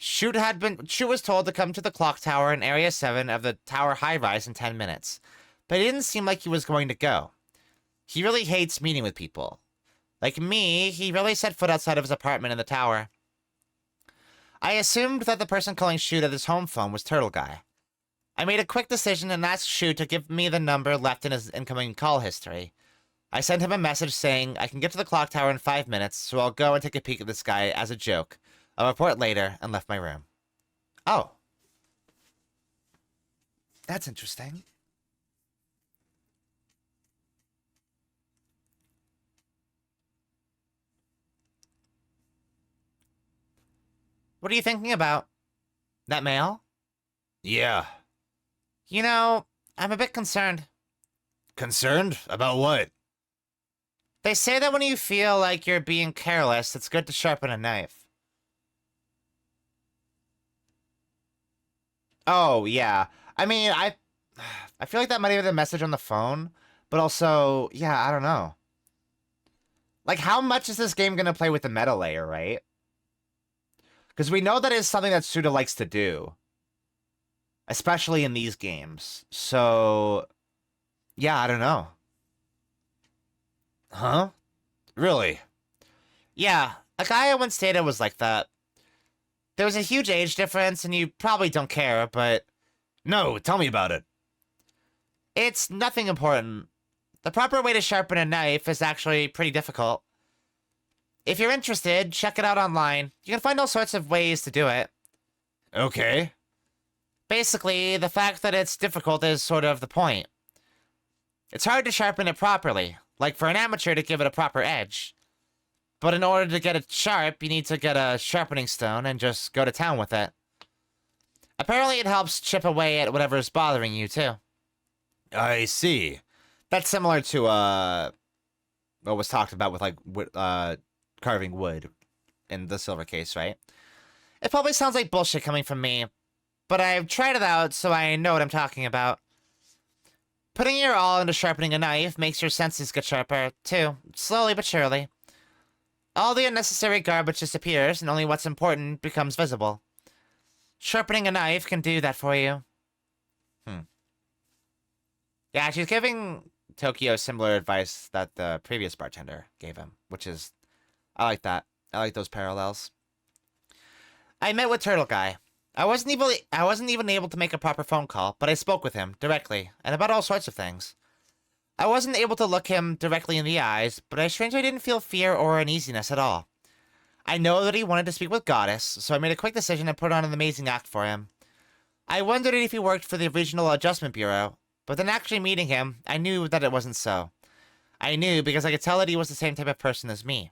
Shoot was told to come to the clock tower in Area 7 of the tower high-rise in 10 minutes, but it didn't seem like he was going to go. He really hates meeting with people. Like me, he really set foot outside of his apartment in the tower. I assumed that the person calling Shoot at his home phone was Turtle Guy. I made a quick decision and asked Shoot to give me the number left in his incoming call history. I sent him a message saying, I can get to the clock tower in 5 minutes, so I'll go and take a peek at this guy as a joke. I'll report later, and left my room. Oh. That's interesting. What are you thinking about? That mail? Yeah. You know, I'm a bit concerned. Concerned? About what? They say that when you feel like you're being careless, it's good to sharpen a knife. Oh, yeah. I mean, I feel like that might have been a message on the phone, but also, yeah, I don't know. Like, how much is this game going to play with the meta layer, right? Because we know that is something that Suda likes to do. Especially in these games. So, yeah, I don't know. Huh? Really? Yeah, a guy I once dated was like that. There was a huge age difference, and you probably don't care, but No, tell me about it. it's nothing important. The proper way to sharpen a knife is actually pretty difficult. If you're interested, check it out online. You can find all sorts of ways to do it. Okay. Basically, the fact that it's difficult is sort of the point. It's hard to sharpen it properly, like for an amateur to give it a proper edge. But in order to get it sharp, you need to get a sharpening stone and just go to town with it. Apparently it helps chip away at whatever's bothering you, too. I see. That's similar to, what was talked about with, like, carving wood in the silver case, right? It probably sounds like bullshit coming from me, but I've tried it out, so I know what I'm talking about. Putting your all into sharpening a knife makes your senses get sharper, too, slowly but surely. All the unnecessary garbage disappears, and only what's important becomes visible. Sharpening a knife can do that for you. Yeah, she's giving Tokyo similar advice that the previous bartender gave him, which is... I like that. I like those parallels. I met with Turtle Guy. I wasn't even able to make a proper phone call, but I spoke with him directly, and about all sorts of things. I wasn't able to look him directly in the eyes, but I strangely didn't feel fear or uneasiness at all. I know that he wanted to speak with Goddess, so I made a quick decision and put on an amazing act for him. I wondered if he worked for the Regional Adjustment Bureau, but then actually meeting him, I knew that it wasn't so. I knew because I could tell that he was the same type of person as me.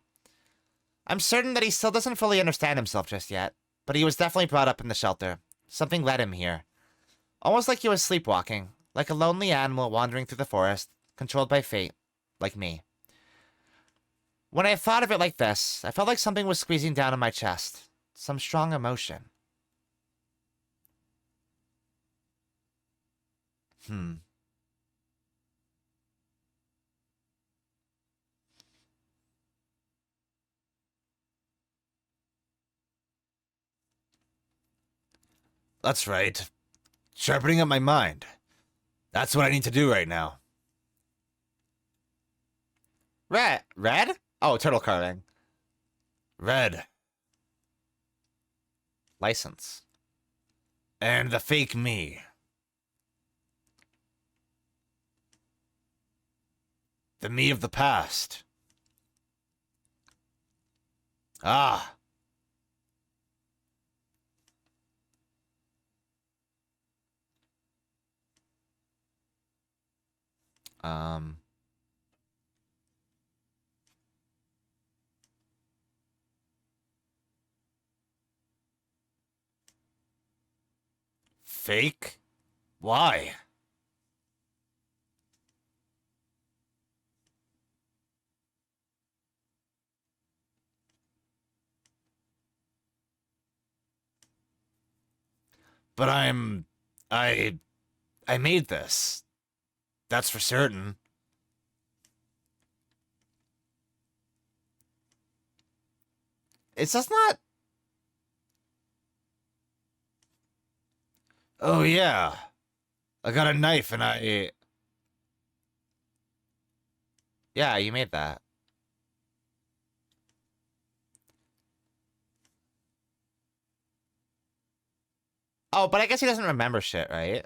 I'm certain that he still doesn't fully understand himself just yet, but he was definitely brought up in the shelter. Something led him here. Almost like he was sleepwalking, like a lonely animal wandering through the forest, controlled by fate, like me. When I thought of it like this, I felt like something was squeezing down in my chest. Some strong emotion. That's right. Sharpening up my mind. That's what I need to do right now. Red? Red? Oh, turtle carving. Red. License. And the fake me. The me of the past. Ah. Um... Fake? Why? But I made this. That's for certain. It's just not... Oh yeah. I got a knife and Yeah, you made that. Oh, but I guess he doesn't remember shit, right?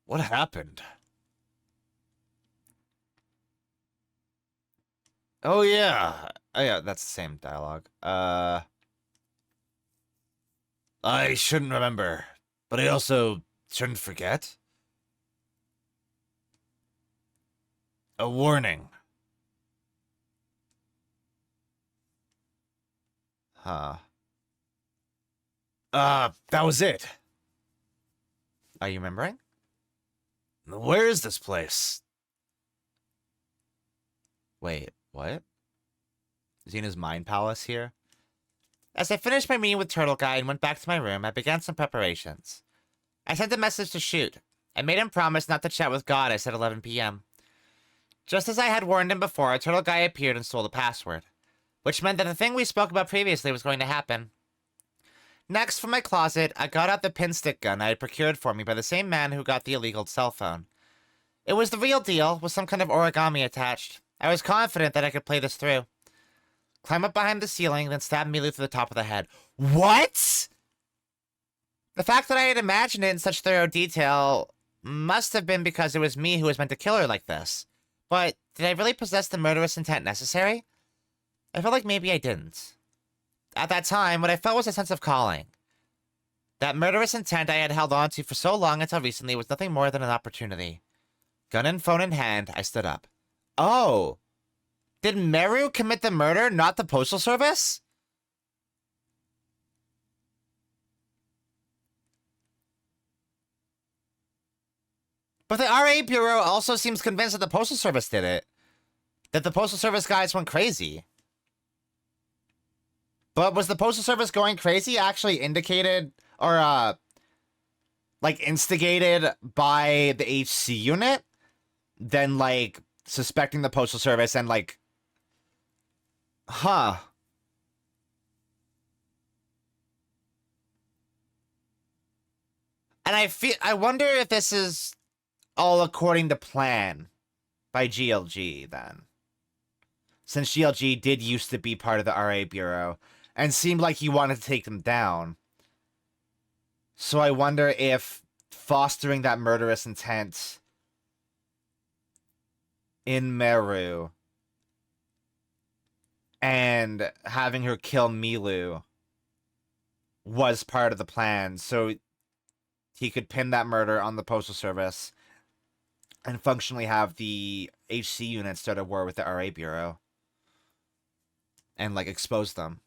What happened? Oh, yeah. Oh, yeah, that's the same dialogue. I shouldn't remember, but I also shouldn't forget. A warning. Huh. That was it. Are you remembering? Where is this place? Wait, what? Is he in his mind palace here? As I finished my meeting with Turtle Guy and went back to my room, I began some preparations. I sent a message to Shoot. I made him promise not to chat with Goddess at 11 p.m. Just as I had warned him before, Turtle Guy appeared and stole the password, which meant that the thing we spoke about previously was going to happen. Next, from my closet, I got out the pinstick gun I had procured for me by the same man who got the illegal cell phone. It was the real deal, with some kind of origami attached. I was confident that I could play this through. Climb up behind the ceiling, then stab Milu through the top of the head. What?! The fact that I had imagined it in such thorough detail must have been because it was me who was meant to kill her like this. But did I really possess the murderous intent necessary? I felt like maybe I didn't. At that time, what I felt was a sense of calling. That murderous intent I had held on to for so long until recently was nothing more than an opportunity. Gun and phone in hand, I stood up. Oh! Did Meru commit the murder, not the Postal Service? But the RA Bureau also seems convinced that the Postal Service did it. That the Postal Service guys went crazy. But was the Postal Service going crazy actually indicated, or, like, instigated by the HC unit? Then, like, suspecting the Postal Service and, like... Huh. And I wonder if this is all according to plan by GLG, then. Since GLG did used to be part of the RA Bureau, and seemed like he wanted to take them down. So I wonder if fostering that murderous intent in Meru and having her kill Milu was part of the plan, so he could pin that murder on the Postal Service and functionally have the HC unit start a war with the RA Bureau and, like, expose them.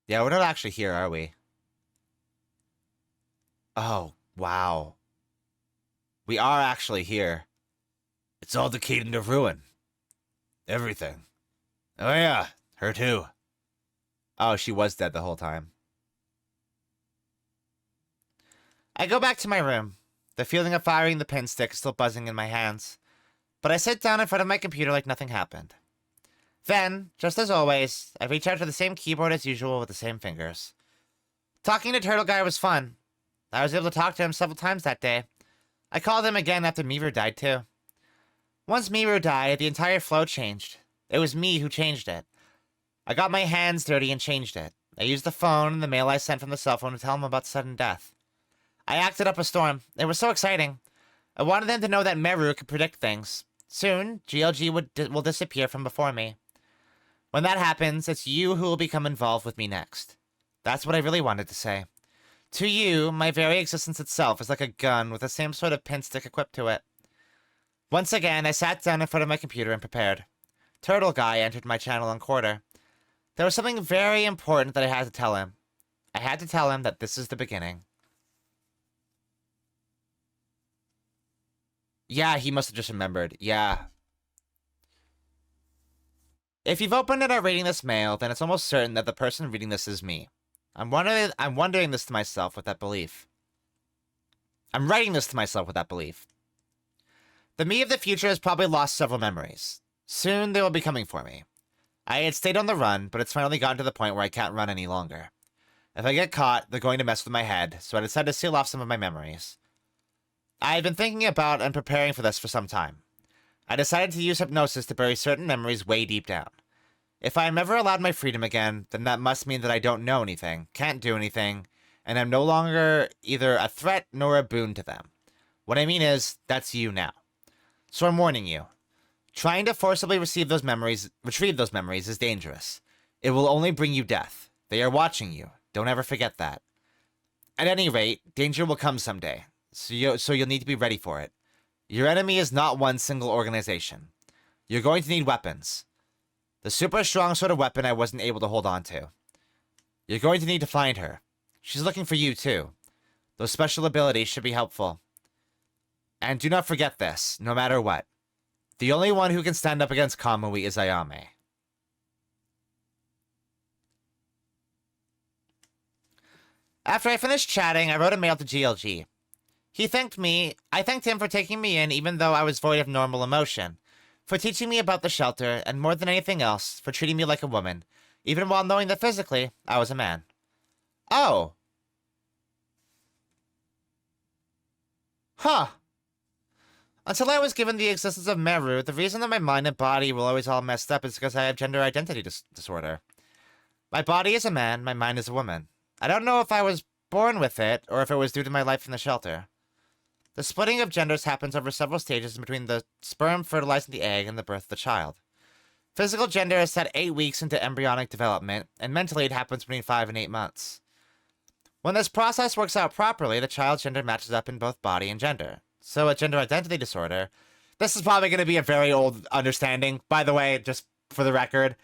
Yeah, we're not actually here, are we? Oh, wow. We are actually here. It's all decayed into ruin. Everything. Oh yeah, her too. Oh, she was dead the whole time. I go back to my room. The feeling of firing the pinstick is still buzzing in my hands. But I sit down in front of my computer like nothing happened. Then, just as always, I reach out to the same keyboard as usual with the same fingers. Talking to Turtle Guy was fun. I was able to talk to him several times that day. I called him again after Miru died too. Once Miru died, the entire flow changed. It was me who changed it. I got my hands dirty and changed it. I used the phone and the mail I sent from the cell phone to tell him about sudden death. I acted up a storm. It was so exciting. I wanted them to know that Meru could predict things. Soon, GLG will disappear from before me. When that happens, it's you who will become involved with me next. That's what I really wanted to say. To you, my very existence itself is like a gun with the same sort of pinstick equipped to it. Once again, I sat down in front of my computer and prepared. Turtle Guy entered my channel on Quarter. There was something very important that I had to tell him. I had to tell him that this is the beginning. Yeah, he must have just remembered. Yeah. If you've opened and are reading this mail, then it's almost certain that the person reading this is me. I'm wondering this to myself with that belief. I'm writing this to myself with that belief. The me of the future has probably lost several memories. Soon they will be coming for me. I had stayed on the run, but it's finally gotten to the point where I can't run any longer. If I get caught, they're going to mess with my head, so I decided to seal off some of my memories. I had been thinking about and preparing for this for some time. I decided to use hypnosis to bury certain memories way deep down. If I am ever allowed my freedom again, then that must mean that I don't know anything, can't do anything, and I'm no longer either a threat nor a boon to them. What I mean is, that's you now. So I'm warning you. Trying to forcibly retrieve those memories is dangerous. It will only bring you death. They are watching you. Don't ever forget that. At any rate, danger will come someday, so you'll need to be ready for it. Your enemy is not one single organization. You're going to need weapons. The super strong sort of weapon I wasn't able to hold on to. You're going to need to find her. She's looking for you too. Those special abilities should be helpful. And do not forget this, no matter what. The only one who can stand up against Kamui is Ayame. After I finished chatting, I wrote a mail to GLG. He thanked me. I thanked him for taking me in even though I was void of normal emotion. For teaching me about the shelter, and more than anything else, for treating me like a woman, even while knowing that physically, I was a man. Oh. Huh. Until I was given the existence of Meru, the reason that my mind and body were always all messed up is because I have gender identity disorder. My body is a man, my mind is a woman. I don't know if I was born with it, or if it was due to my life in the shelter. The splitting of genders happens over several stages between the sperm fertilizing the egg and the birth of the child. Physical gender is set 8 weeks into embryonic development, and mentally it happens between 5 and 8 months. When this process works out properly, the child's gender matches up in both body and gender. So a gender identity disorder, this is probably going to be a very old understanding. By the way, just for the record,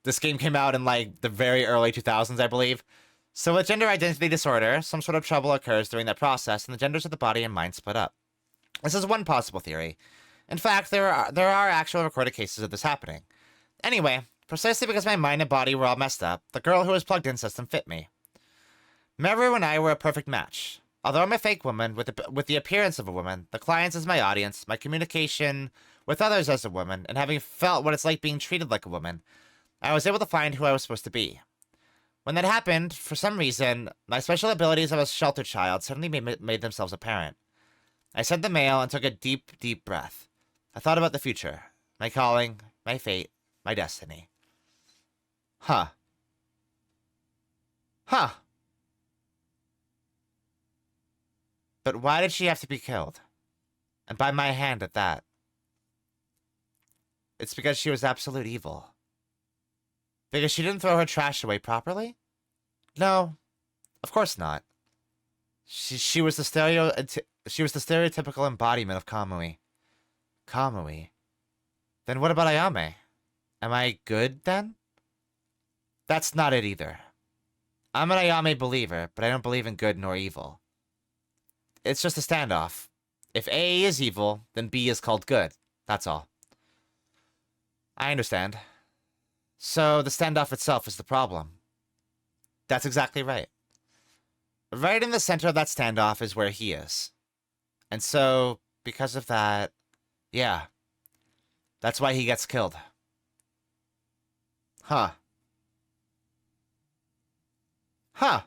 this game came out in like the very early 2000s, I believe. So with gender identity disorder, some sort of trouble occurs during that process, and the genders of the body and mind split up. This is one possible theory. In fact, there are actual recorded cases of this happening. Anyway, precisely because my mind and body were all messed up, the girl who was plugged in system fit me. Meru and I were a perfect match. Although I'm a fake woman with the appearance of a woman, the clients as my audience, my communication with others as a woman, and having felt what it's like being treated like a woman, I was able to find who I was supposed to be. When that happened, for some reason, my special abilities of a shelter child suddenly made themselves apparent. I sent the mail and took a deep, deep breath. I thought about the future, my calling, my fate, my destiny. Huh. Huh. But why did she have to be killed? And by my hand at that. It's because she was absolute evil. Because she didn't throw her trash away properly? No, of course not. She was the stereotypical embodiment of Kamui. Kamui? Then what about Ayame? Am I good then? That's not it either. I'm an Ayame believer, but I don't believe in good nor evil. It's just a standoff. If A is evil, then B is called good. That's all. I understand. So the standoff itself is the problem. That's exactly right. Right in the center of that standoff is where he is. And so, because of that, yeah. That's why he gets killed. Huh. Huh.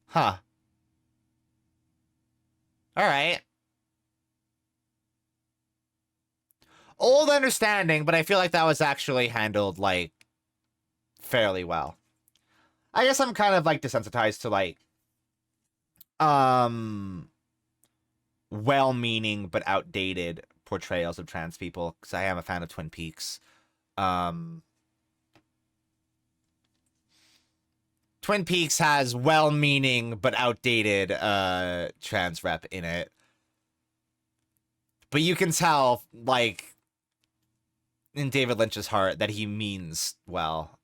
Huh. Alright. Old understanding, but I feel like that was actually handled, like, fairly well. I guess I'm kind of, like, desensitized to, like, well-meaning but outdated portrayals of trans people, because I am a fan of Twin Peaks. Twin Peaks has well-meaning but outdated trans rep in it. But you can tell, like, in David Lynch's heart that he means well.